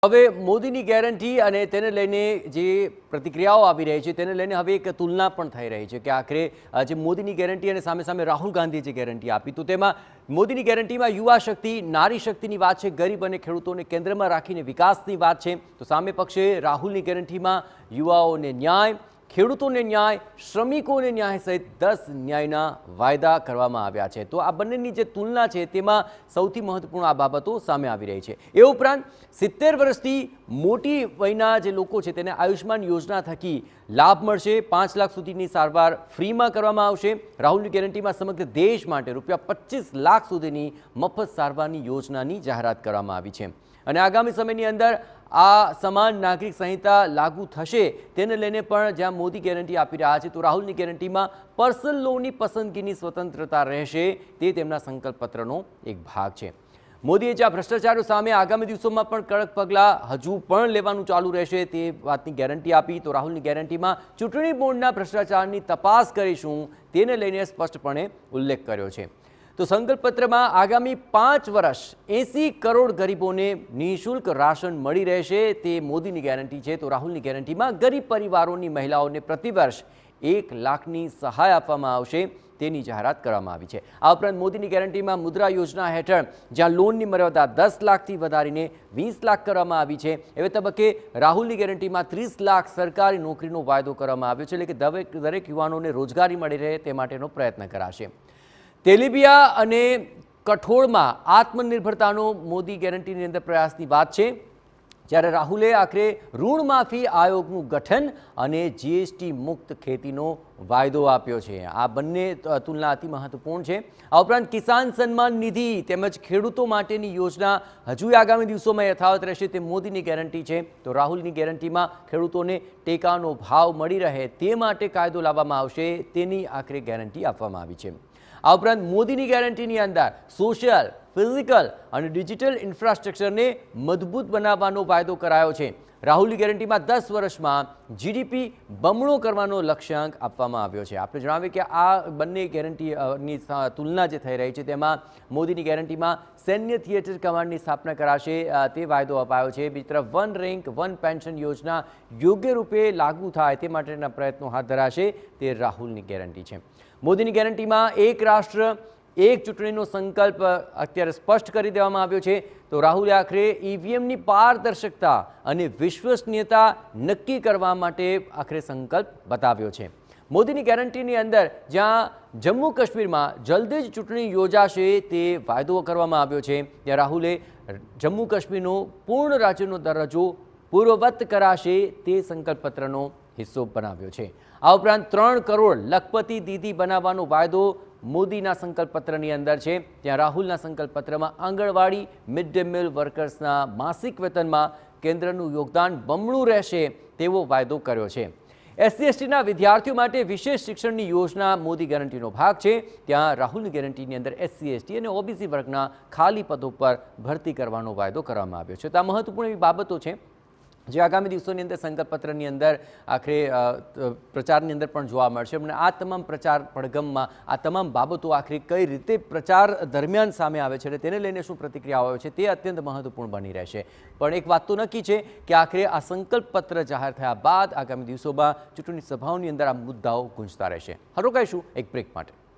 હવે મોદીની ગેરંટી અને તેને લઈને જે પ્રતિક્રિયાઓ આવી રહી છે તેને લઈને હવે એક તુલના પણ થઈ રહી છે કે આખરે જે મોદીની ગેરંટી અને સામે સામે રાહુલ ગાંધીએ જે ગેરંટી આપી તો તેમાં મોદીની ગેરંટીમાં યુવા શક્તિ નારી શક્તિની વાત છે, ગરીબ અને ખેડૂતોને કેન્દ્રમાં રાખીને વિકાસની વાત છે, તો સામે પક્ષે રાહુલની ગેરંટીમાં યુવાઓને ન્યાય, ખેડૂતોને ન્યાય, શ્રમિકોને ન્યાય સહિત 10 ન્યાયના વાયદા કરવામાં આવ્યા છે। તો આ બંનેની જે તુલના છે તેમાં સૌથી મહત્વપૂર્ણ આ બાબતો સામે આવી રહી છે। એ ઉપરાંત 70 વર્ષથી મોટી વયના જે લોકો છે તેને આયુષ્માન યોજના થકી લાભ મળશે, 5 લાખ સુધીની સારવાર ફ્રીમાં કરવામાં આવશે। રાહુલની ગેરંટીમાં સમગ્ર દેશ માટે ₹25 લાખ સુધીની મફત સારવારની યોજનાની જાહેરાત કરવામાં આવી છે અને આગામી સમયની અંદર આ સમાન નાગરિક સંહિતા લાગુ થશે તેને લઈને પણ જ્યાં મોદી ગેરંટી આપી રહ્યા છે તો રાહુલની ગેરંટીમાં પર્સનલ લોનની પસંદગીની સ્વતંત્રતા રહેશે તે તેમના સંકલ્પપત્રનો એક ભાગ છે। મોદીએ જ્યાં ભ્રષ્ટાચારો સામે આગામી દિવસોમાં પણ કડક પગલાં હજુ પણ લેવાનું ચાલુ રહેશે તે વાતની ગેરંટી આપી તો રાહુલની ગેરંટીમાં ચૂંટણી બોર્ડના ભ્રષ્ટાચારની તપાસ કરીશું તેને લઈને સ્પષ્ટપણે ઉલ્લેખ કર્યો છે। તો સંકલ્પપત્રમાં આગામી 5 વર્ષ 80 કરોડ ગરીબોને નિઃશુલ્ક રાશન મળી રહેશે તે મોદીની ગેરંટી છે। તો રાહુલની ગેરંટીમાં ગરીબ પરિવારોની મહિલાઓને પ્રતિવર્ષ 1 લાખની સહાય આપવામાં આવશે તેની જાહેરાત કરવામાં આવી છે। આ ઉપરાંત મોદીની ગેરંટીમાં મુદ્રા યોજના હેઠળ જ્યાં લોનની મર્યાદા 10 લાખથી વધારીને 20 લાખ કરવામાં આવી છે એવે તબક્કે રાહુલની ગેરંટીમાં 30 લાખ સરકારી નોકરીનો વાયદો કરવામાં આવ્યો છે, એટલે કે દરેક યુવાનોને રોજગારી મળી રહે તે માટેનો પ્રયત્ન કરાશે। તેલીબિયા અને કઠોળમાં આત્મનિર્ભરતાનો મોદી ગેરંટીની અંદર પ્રયાસની વાત છે, જ્યારે રાહુલે આખરે ઋણ માફી આયોગનું ગઠન અને જીએસટી મુક્ત ખેતીનો વાયદો આપ્યો છે। આ બંને તુલના અતિ મહત્વપૂર્ણ છે। આ ઉપરાંત કિસાન સન્માન નિધિ તેમજ ખેડૂતો માટેની યોજના હજુ આગામી દિવસોમાં યથાવત રહેશે તે મોદીની ગેરંટી છે। તો રાહુલની ગેરંટીમાં ખેડૂતોને ટેકાનો ભાવ મળી રહે તે માટે કાયદો લાવવામાં આવશે તેની આખરે ગેરંટી આપવામાં આવી છે। આ ઉપરાંત મોદીની ગેરંટીની અંદર સોશિયલ, ફિઝિકલ અને ડિજિટલ ઇન્ફ્રાસ્ટ્રક્ચરને મજબૂત બનાવવાનો વાયદો કરાયો છે। રાહુલની ગેરંટીમાં 10 વર્ષમાં જીડીપી બમણો કરવાનો લક્ષ્યાંક આપવામાં આવ્યો છે। આપણે જણાવીએ કે આ બંને ગેરંટીની તુલના જે થઈ રહી છે તેમાં મોદીની ગેરંટીમાં સૈન્ય થિયેટર કમાન્ડની સ્થાપના કરાશે તે વાયદો અપાયો છે। બીજી તરફ 1 રેન્ક 1 પેન્શન યોજના યોગ્ય રૂપે લાગુ થાય તે માટેના પ્રયત્નો હાથ ધરાશે તે રાહુલની ગેરંટી છે। મોદીની ગેરંટીમાં એક રાષ્ટ્ર એક ચૂંટણીનો સંકલ્પ અત્યારે સ્પષ્ટ કરી દેવામાં આવ્યો છે। તો રાહુલે આખરે ઈવીએમની પારદર્શકતા અને વિશ્વસનીયતા નક્કી કરવા માટે આખરે સંકલ્પ બતાવ્યો છે। મોદીની ગેરંટીની અંદર જ્યાં જમ્મુ કાશ્મીરમાં જલ્દી જ ચૂંટણી યોજાશે તે વાયદો કરવામાં આવ્યો છે, ત્યાં રાહુલે જમ્મુ કાશ્મીરનો પૂર્ણ રાજ્યનો દરજ્જો પૂર્વવત કરાશે તે સંકલ્પપત્રનો હિસ્સો બનાવ્યો છે। આ ઉપરાંત 3 કરોડ લખપતિ દીદી બનાવવાનો વાયદો મોદીના સંકલ્પપત્રની અંદર છે, ત્યાં રાહુલના સંકલ્પપત્રમાં આંગણવાડી મિડ ડે મીલ વર્કર્સના માસિક વેતનમાં કેન્દ્રનું યોગદાન બમણું રહેશે તેવો વાયદો કર્યો છે। SC/STના વિદ્યાર્થીઓ માટે વિશેષ શિક્ષણની યોજના મોદી ગેરંટીનો ભાગ છે, ત્યાં રાહુલની ગેરંટીની અંદર SC/ST અને OBC વર્ગના ખાલી પદો પર ભરતી કરવાનો વાયદો કરવામાં આવ્યો છે। તો આ મહત્વપૂર્ણ એવી બાબતો છે જે આગામી દિવસોની અંદર સંકલ્પપત્રની અંદર આખરે પ્રચારની અંદર પણ જોવા મળશે અને આ તમામ પ્રચાર પડઘમમાં આ તમામ બાબતો આખરે કઈ રીતે પ્રચાર દરમિયાન સામે આવે છે અને તેને લઈને શું પ્રતિક્રિયાઓ આવે છે તે અત્યંત મહત્વપૂર્ણ બની રહેશે। પણ એક વાત તો નક્કી છે કે આખરે આ સંકલ્પપત્ર જાહેર થયા બાદ આગામી દિવસોમાં ચૂંટણી સભાઓની અંદર આ મુદ્દાઓ ગુંજતા રહેશે। હવે રોકાઈશું એક બ્રેક માટે।